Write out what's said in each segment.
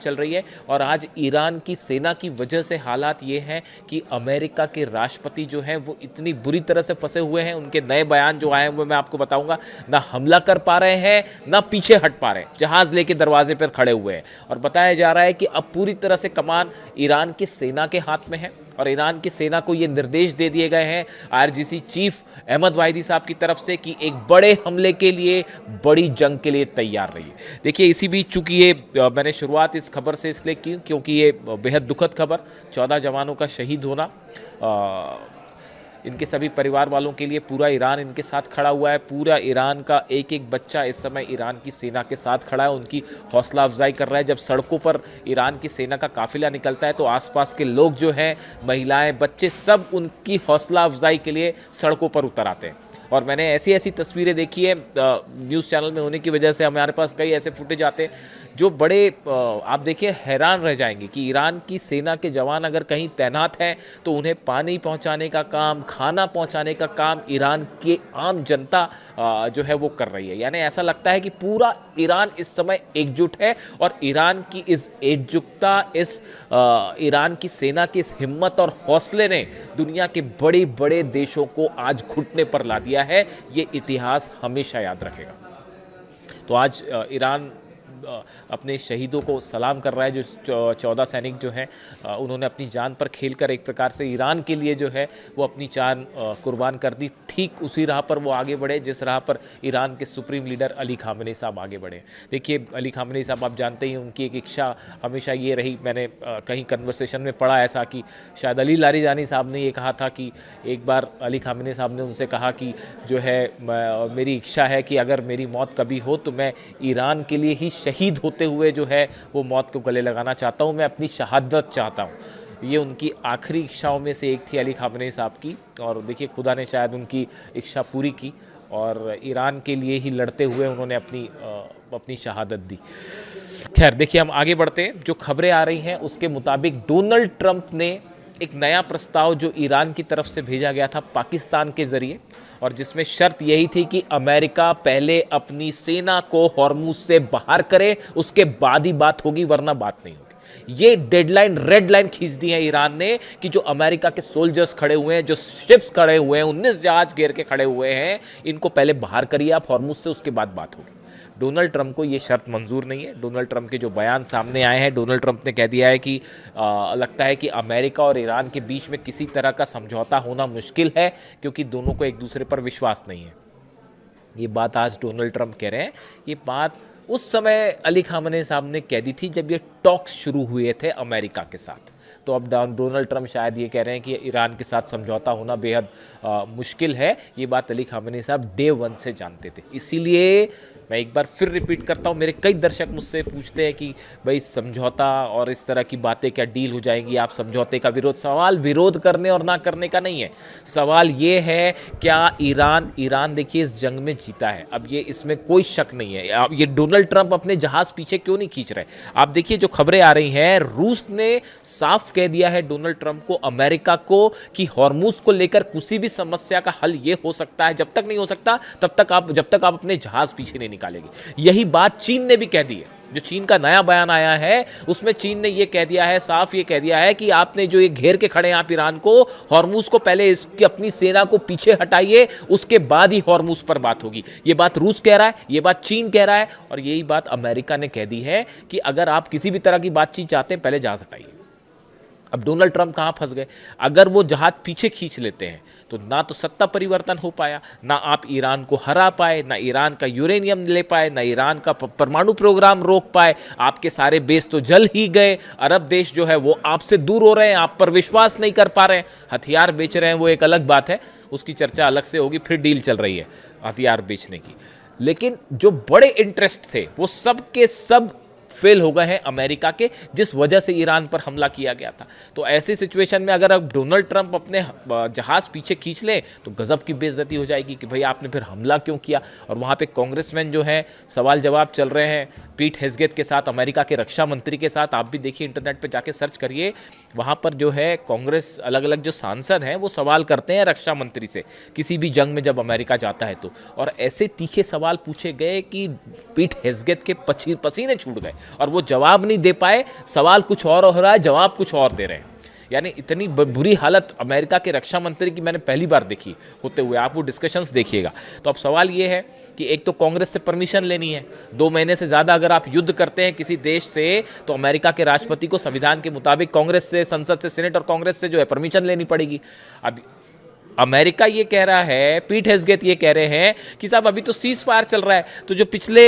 चल रही है। और आज ईरान की सेना की वजह से हालात ये हैं कि अमेरिका के राष्ट्रपति जो हैं वो इतनी बुरी तरह से फंसे हुए हैं। उनके नए बयान जो आए हैं वो मैं आपको बताऊंगा, ना हमला कर पा रहे हैं ना पीछे हट पा रहे हैं, जहाज लेके दरवाजे पर खड़े हुए हैं। और बताया जा रहा है कि अब पूरी तरह से कमान ईरान की सेना के हाथ में है और ईरान की सेना को ये निर्देश दे दिए गए हैं आईआरजीसी चीफ अहमद वाहिदी साहब की तरफ से कि एक बड़े हमले के लिए, बड़ी जंग के लिए तैयार रहिए। देखिए इसी बीच चूंकि ये मैंने शुरुआत इस खबर से इसलिए की क्योंकि ये बेहद दुखद खबर, 14 जवानों का शहीद होना, इनके सभी परिवार वालों के लिए पूरा ईरान इनके साथ खड़ा हुआ है। पूरा ईरान का एक एक बच्चा इस समय ईरान की सेना के साथ खड़ा है, उनकी हौसला अफजाई कर रहा है। जब सड़कों पर ईरान की सेना का काफिला निकलता है तो आसपास के लोग जो हैं, महिलाएं, बच्चे, सब उनकी हौसला अफजाई के लिए सड़कों पर उतर आते हैं। और मैंने ऐसी ऐसी तस्वीरें देखी है, न्यूज़ चैनल में होने की वजह से हमारे पास कई ऐसे फुटेज आते हैं जो बड़े आप देखिए हैरान रह जाएंगे कि ईरान की सेना के जवान अगर कहीं तैनात हैं तो उन्हें पानी पहुंचाने का काम, खाना पहुंचाने का काम ईरान की आम जनता जो है वो कर रही है। यानी ऐसा लगता है कि पूरा ईरान इस समय एकजुट है और ईरान की इस एकजुटता, इस ईरान की सेना की इस हिम्मत और हौसले ने दुनिया के बड़े बड़े देशों को आज घुटने पर ला दिया है। ये इतिहास हमेशा याद रखेगा। तो आज ईरान अपने शहीदों को सलाम कर रहा है। जो 14 सैनिक जो हैं उन्होंने अपनी जान पर खेलकर एक प्रकार से ईरान के लिए जो है वो अपनी जान कुर्बान कर दी। ठीक उसी राह पर वो आगे बढ़े जिस राह पर ईरान के सुप्रीम लीडर अली खामेनी साहब आगे बढ़े। देखिए अली खामेनी साहब आप जानते ही, उनकी एक इच्छा हमेशा ये रही, मैंने कहीं कन्वर्सेशन में पढ़ा ऐसा कि शायद अली लारीजानी साहब ने ये कहा था कि एक बार अली खामेनी साहब ने उनसे कहा कि जो है मेरी इच्छा है कि अगर मेरी मौत कभी हो तो मैं ईरान के लिए ही शहीद होते हुए जो है वो मौत को गले लगाना चाहता हूँ, मैं अपनी शहादत चाहता हूँ। ये उनकी आखिरी इच्छाओं में से एक थी अली खामेनी साहब की। और देखिए खुदा ने शायद उनकी इच्छा पूरी की और ईरान के लिए ही लड़ते हुए उन्होंने अपनी शहादत दी। खैर देखिए हम आगे बढ़ते हैं। जो खबरें आ रही हैं उसके मुताबिक डोनाल्ड ट्रंप ने एक नया प्रस्ताव जो ईरान की तरफ से भेजा गया था पाकिस्तान के जरिए, और जिसमें शर्त यही थी कि अमेरिका पहले अपनी सेना को हॉर्मुज से बाहर करे, उसके बाद ही बात होगी, वरना बात नहीं होगी। ये डेडलाइन, रेड लाइन खींच दी है ईरान ने कि जो अमेरिका के सोल्जर्स खड़े हुए हैं, जो शिप्स खड़े हुए हैं, 19 जहाज घेर के खड़े हुए हैं, इनको पहले बाहर करिए आप हॉर्मुज से, उसके बाद बात होगी। डोनाल्ड ट्रंप को ये शर्त मंजूर नहीं है। डोनाल्ड ट्रंप के जो बयान सामने आए हैं, डोनाल्ड ट्रंप ने कह दिया है कि लगता है कि अमेरिका और ईरान के बीच में किसी तरह का समझौता होना मुश्किल है क्योंकि दोनों को एक दूसरे पर विश्वास नहीं है। ये बात आज डोनाल्ड ट्रंप कह रहे हैं। ये बात उस समय अली खामेनी साहब ने कह दी थी जब ये टॉक्स शुरू हुए थे अमेरिका के साथ। तो अब डोनाल्ड ट्रंप शायद ये कह रहे हैं कि ईरान के साथ समझौता होना बेहद मुश्किल है। ये बात अली खामेनी साहब डे 1 से जानते थे। इसीलिए मैं एक बार फिर रिपीट करता हूँ, मेरे कई दर्शक मुझसे पूछते हैं कि भाई समझौता और इस तरह की बातें क्या डील हो जाएंगी, आप समझौते का सवाल विरोध करने और ना करने का नहीं है। सवाल ये है क्या ईरान देखिए इस जंग में जीता है, अब ये इसमें कोई शक नहीं है। अब ये डोनाल्ड ट्रंप अपने जहाज पीछे क्यों नहीं खींच रहे। आप देखिए जो खबरें आ रही हैं, रूस ने साफ कह दिया है डोनाल्ड ट्रंप को, अमेरिका को, कि हॉर्मुज को लेकर किसी भी समस्या का हल ये हो सकता है, जब तक नहीं हो सकता जब तक आप अपने जहाज पीछे नहीं निकालेगी। यही बात चीन ने भी कह दी है। जो चीन का नया बयान आया है उसमें चीन ने यह कह दिया है, साफ ये कह दिया है कि आपने जो ये घेर के खड़े हैं आप ईरान को, हॉर्मुज को पहले इसकी अपनी सेना को पीछे हटाइए, उसके बाद ही हॉर्मुज पर बात होगी। ये बात रूस कह रहा है, ये बात चीन कह रहा है और यही बात अमेरिका ने कह दी है कि अगर आप किसी भी तरह की बातचीत चाहते हैं पहले जहाज हटाइए। अब डोनाल्ड ट्रंप कहाँ फंस गए, अगर वो जहाज पीछे खींच लेते हैं तो ना तो सत्ता परिवर्तन हो पाया, ना आप ईरान को हरा पाए, ना ईरान का यूरेनियम ले पाए, ना ईरान का परमाणु प्रोग्राम रोक पाए, आपके सारे बेस तो जल ही गए। अरब देश जो है वो आपसे दूर हो रहे हैं, आप पर विश्वास नहीं कर पा रहे हैं। हथियार बेच रहे हैं वो एक अलग बात है, उसकी चर्चा अलग से होगी, फिर डील चल रही है हथियार बेचने की। लेकिन जो बड़े इंटरेस्ट थे वो सब के सब फेल हो गए हैं अमेरिका के, जिस वजह से ईरान पर हमला किया गया था। तो ऐसी सिचुएशन में अगर अब डोनाल्ड ट्रंप अपने जहाज पीछे खींच ले तो गजब की बेइज्जती हो जाएगी कि भाई आपने फिर हमला क्यों किया। और वहाँ पे कांग्रेसमैन जो हैं सवाल जवाब चल रहे हैं पीट हेग्सेथ के साथ, अमेरिका के रक्षा मंत्री के साथ। आप भी देखिए इंटरनेट पर जाके सर्च करिए, वहाँ पर जो है कांग्रेस अलग अलग जो सांसद हैं वो सवाल करते हैं रक्षा मंत्री से किसी भी जंग में जब अमेरिका जाता है तो। और ऐसे तीखे सवाल पूछे गए कि पीट हेग्सेथ के पसीने छूट गए। और वो जवाब नहीं दे पाए, सवाल कुछ और हो रहा है, जवाब कुछ और दे रहे हैं। यानी इतनी बुरी हालत अमेरिका के रक्षा मंत्री की मैंने पहली बार देखी होते हुए। आप वो डिस्कशंस देखिएगा। तो अब सवाल ये है कि एक तो कांग्रेस से परमिशन लेनी है, 2 महीने से ज़्यादा अगर आप युद्ध करते हैं किसी देश से, तो अमेरिका के राष्ट्रपति को संविधान के मुताबिक कांग्रेस से, संसद से, सीनेट और कांग्रेस से जो है परमिशन लेनी पड़ेगी। अब अमेरिका ये कह रहा है, पीट हेग्सेथ ये कह रहे हैं कि साहब अभी तो सीज फायर चल रहा है, तो जो पिछले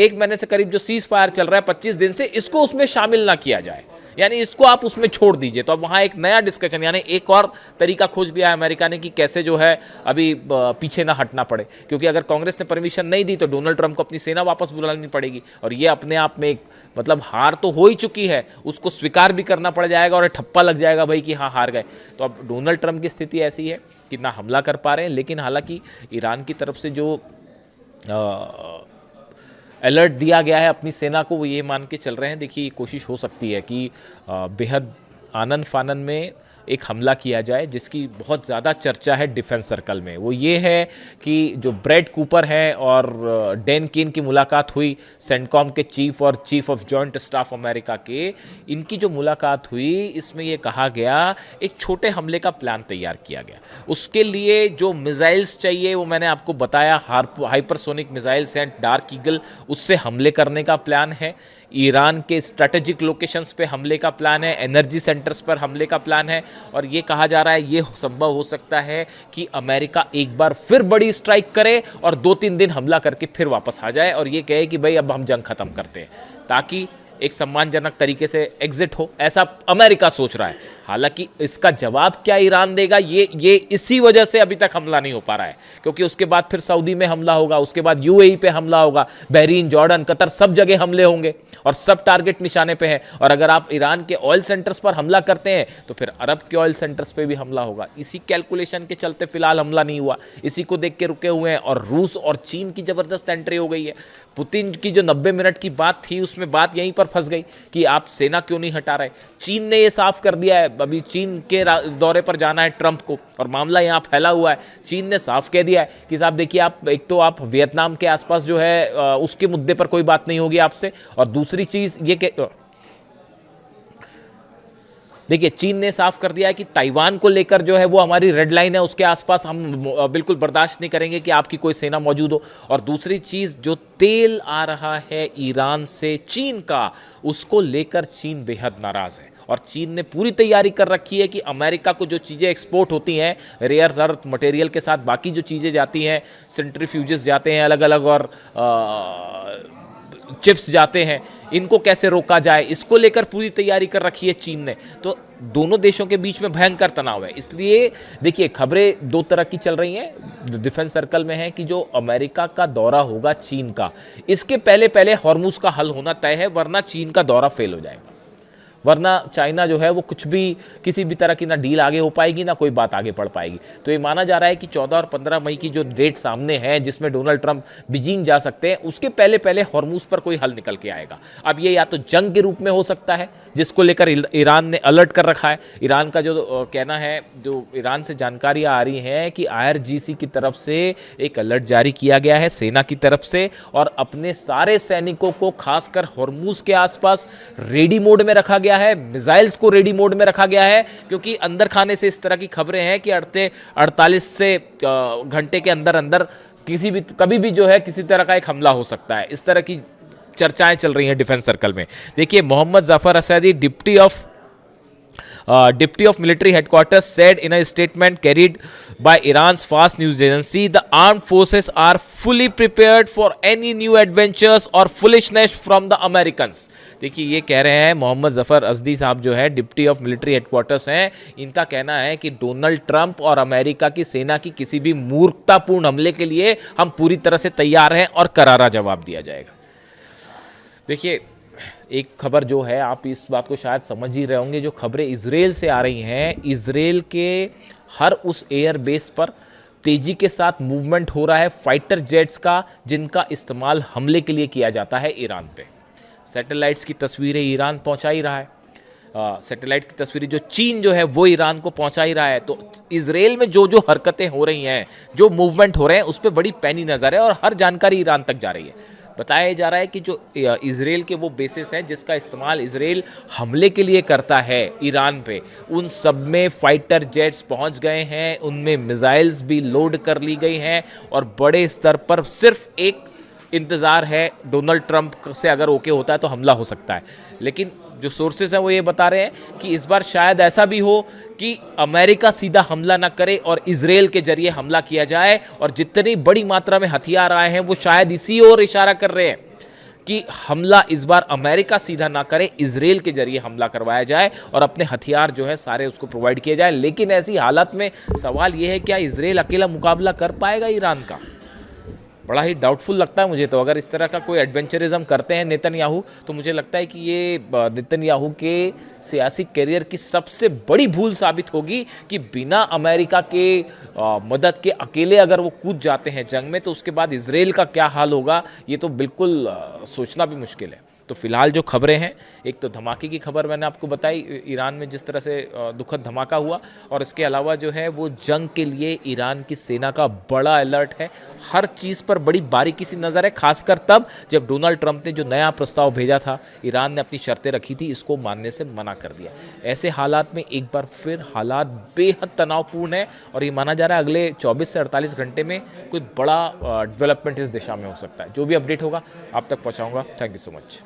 1 महीने से करीब जो सीज फायर चल रहा है 25 दिन से, इसको उसमें शामिल ना किया जाए, यानी इसको आप उसमें छोड़ दीजिए। तो अब वहाँ एक नया डिस्कशन, यानी एक और तरीका खोज दिया है अमेरिका ने कि कैसे जो है अभी पीछे ना हटना पड़े, क्योंकि अगर कांग्रेस ने परमिशन नहीं दी तो डोनाल्ड ट्रंप को अपनी सेना वापस बुलानी पड़ेगी, और ये अपने आप में एक मतलब हार तो हो ही चुकी है, उसको स्वीकार भी करना पड़ जाएगा और ठप्पा लग जाएगा भाई कि हाँ हार गए। तो अब डोनाल्ड ट्रंप की स्थिति ऐसी है कि ना हमला कर पा रहे हैं, लेकिन हालांकि ईरान की तरफ से जो अलर्ट दिया गया है अपनी सेना को, वो ये मान के चल रहे हैं, देखिए कोशिश हो सकती है कि बेहद आनन फानन में एक हमला किया जाए, जिसकी बहुत ज़्यादा चर्चा है डिफेंस सर्कल में। वो ये है कि जो ब्रैड कूपर है और डैन कीन की मुलाकात हुई, सेंटकॉम के चीफ और chief of joint staff America के, इनकी जो मुलाकात हुई, इसमें ये कहा गया एक छोटे हमले का प्लान तैयार किया गया। उसके लिए जो मिसाइल्स चाहिए वो मैंने आपको बताया, हाइपरसोनिक मिसाइल्स हैं, डार्क ईगल, उससे हमले करने का प्लान है। ईरान के स्ट्रेटेजिक लोकेशंस पे हमले का प्लान है, एनर्जी सेंटर्स पर हमले का प्लान है, और ये कहा जा रहा है ये संभव हो सकता है कि अमेरिका एक बार फिर बड़ी स्ट्राइक करे और 2-3 दिन हमला करके फिर वापस आ जाए और ये कहे कि भाई अब हम जंग खत्म करते हैं, ताकि एक सम्मानजनक तरीके से एग्जिट हो, ऐसा अमेरिका सोच रहा है। हालांकि इसका जवाब क्या ईरान देगा, ये इसी वजह से अभी तक हमला नहीं हो पा रहा है, क्योंकि उसके बाद फिर सऊदी में हमला होगा, उसके बाद यूएई पे हमला होगा, बहरीन, जॉर्डन, कतर, सब जगह हमले होंगे और सब टारगेट निशाने पे हैं। और अगर आप ईरान के ऑयल सेंटर्स पर हमला करते हैं तो फिर अरब के ऑयल सेंटर्स पे भी हमला होगा। इसी कैलकुलेशन के चलते फिलहाल हमला नहीं हुआ, इसी को देख के रुके हुए हैं। और रूस और चीन की जबरदस्त एंट्री हो गई है। पुतिन की जो 90 मिनट की बात थी, उसमें बात यहीं पर फंस गई कि आप सेना क्यों नहीं हटा रहे। चीन ने ये साफ कर दिया है, अभी चीन के दौरे पर जाना है ट्रंप को, और मामला यहाँ फैला हुआ है। चीन ने साफ कह दिया है कि साहब देखिए, आप एक तो आप वियतनाम के आसपास जो है उसके मुद्दे पर कोई बात नहीं होगी आपसे, और दूसरी चीज ये देखिए, चीन ने साफ कर दिया है कि ताइवान को लेकर जो है वो हमारी रेड लाइन है, उसके आसपास हम बिल्कुल बर्दाश्त नहीं करेंगे कि आपकी कोई सेना मौजूद हो। और दूसरी चीज, जो तेल आ रहा है ईरान से चीन का, उसको लेकर चीन बेहद नाराज है और चीन ने पूरी तैयारी कर रखी है कि अमेरिका को जो चीज़ें एक्सपोर्ट होती हैं, रेयर अर्थ मटेरियल के साथ बाकी जो चीज़ें जाती हैं, सेंट्रीफ्यूजेस जाते हैं अलग अलग, और चिप्स जाते हैं, इनको कैसे रोका जाए, इसको लेकर पूरी तैयारी कर रखी है चीन ने। तो दोनों देशों के बीच में भयंकर तनाव है। इसलिए देखिए, खबरें 2 तरह की चल रही हैं डिफेंस सर्कल में है कि जो अमेरिका का दौरा होगा चीन का, इसके पहले पहले हॉर्मुज का हल होना तय है, वरना चीन का दौरा फेल हो जाएगा। वरना चाइना जो है वो कुछ भी, किसी भी तरह की ना डील आगे हो पाएगी, ना कोई बात आगे बढ़ पाएगी। तो ये माना जा रहा है कि 14 और 15 मई की जो डेट सामने है, जिसमें डोनाल्ड ट्रंप बीजिंग जा सकते हैं, उसके पहले पहले हॉर्मुज पर कोई हल निकल के आएगा। अब ये या तो जंग के रूप में हो सकता है, जिसको लेकर ईरान ने अलर्ट कर रखा है। ईरान का जो कहना है, जो ईरान से जानकारियां आ रही हैं कि IRGC की तरफ से एक अलर्ट जारी किया गया है सेना की तरफ से, और अपने सारे सैनिकों को खासकर हॉर्मुज के आसपास रेडी मोड में रखा गया है, मिसाइल्स को रेडी मोड में रखा गया है, क्योंकि अंदर खाने से इस तरह की खबरें हैं कि 48 से घंटे के अंदर अंदर कभी भी जो है किसी तरह का एक हमला हो सकता है। इस तरह की चर्चाएं चल रही हैं डिफेंस सर्कल में। देखिए, Mohammad Zafar Asadi, deputy of military headquarters, said in a statement carried by Iran's fast news agency, the armed forces are fully prepared for any new adventures or foolishness from the Americans. देखिए, ये कह रहे हैं मोहम्मद जफर असदी साहब, जो है डिप्टी ऑफ मिलिट्री हेडक्वार्टर्स हैं। इनका कहना है कि डोनाल्ड ट्रंप और अमेरिका की सेना की किसी भी मूर्खतापूर्ण हमले के लिए हम पूरी तरह से तैयार हैं और करारा जवाब दिया जाएगा। देखिए, एक खबर जो है, आप इस बात को शायद समझ ही रहे होंगे, जो खबरें इजराइल से आ रही हैं, इजराइल के हर उस एयर बेस पर तेजी के साथ मूवमेंट हो रहा है फाइटर जेट्स का, जिनका इस्तेमाल हमले के लिए किया जाता है ईरान पे। सैटेलाइट्स की तस्वीरें ईरान पहुंचा ही रहा है, सैटेलाइट की तस्वीरें जो चीन जो है वो ईरान को पहुंचा ही रहा है। तो इजराइल में जो हरकतें हो रही हैं, जो मूवमेंट हो रहे हैं, उस पर बड़ी पैनी नज़र है और हर जानकारी ईरान तक जा रही है। बताया जा रहा है कि जो इजराइल के वो बेसिस हैं जिसका इस्तेमाल इजराइल हमले के लिए करता है ईरान पे, उन सब में फाइटर जेट्स पहुंच गए हैं, उनमें मिसाइल्स भी लोड कर ली गई हैं और बड़े स्तर पर सिर्फ एक इंतज़ार है, डोनाल्ड ट्रंप से अगर ओके होता है तो हमला हो सकता है। लेकिन जो सोर्सेज हैं वो ये बता रहे हैं कि इस बार शायद ऐसा भी हो कि अमेरिका सीधा हमला ना करे और इजराइल के जरिए हमला किया जाए, और जितनी बड़ी मात्रा में हथियार आए हैं वो शायद इसी ओर इशारा कर रहे हैं कि हमला इस बार अमेरिका सीधा ना करे, इजराइल के जरिए हमला करवाया जाए और अपने हथियार जो है सारे उसको प्रोवाइड किए जाए। लेकिन ऐसी हालत में सवाल यह है क्या इजराइल अकेला मुकाबला कर पाएगा ईरान का? बड़ा ही डाउटफुल लगता है मुझे तो। अगर इस तरह का कोई एडवेंचरिज्म करते हैं नेतन्याहू तो मुझे लगता है कि ये नेतन्याहू के सियासी करियर की सबसे बड़ी भूल साबित होगी कि बिना अमेरिका के मदद के अकेले अगर वो कूद जाते हैं जंग में तो उसके बाद इजराइल का क्या हाल होगा, ये तो बिल्कुल सोचना भी मुश्किल है। तो फिलहाल जो खबरें हैं, एक तो धमाके की खबर मैंने आपको बताई, ईरान में जिस तरह से दुखद धमाका हुआ, और इसके अलावा जो है वो जंग के लिए ईरान की सेना का बड़ा अलर्ट है। हर चीज़ पर बड़ी बारीकी से नज़र है, खासकर तब जब डोनाल्ड ट्रंप ने जो नया प्रस्ताव भेजा था, ईरान ने अपनी शर्तें रखी थी, इसको मानने से मना कर दिया। ऐसे हालात में एक बार फिर हालात बेहद तनावपूर्ण है और ये माना जा रहा है अगले 24 से 48 घंटे में कोई बड़ा डेवलपमेंट इस दिशा में हो सकता है। जो भी अपडेट होगा आप तक पहुँचाऊँगा। Thank you so much.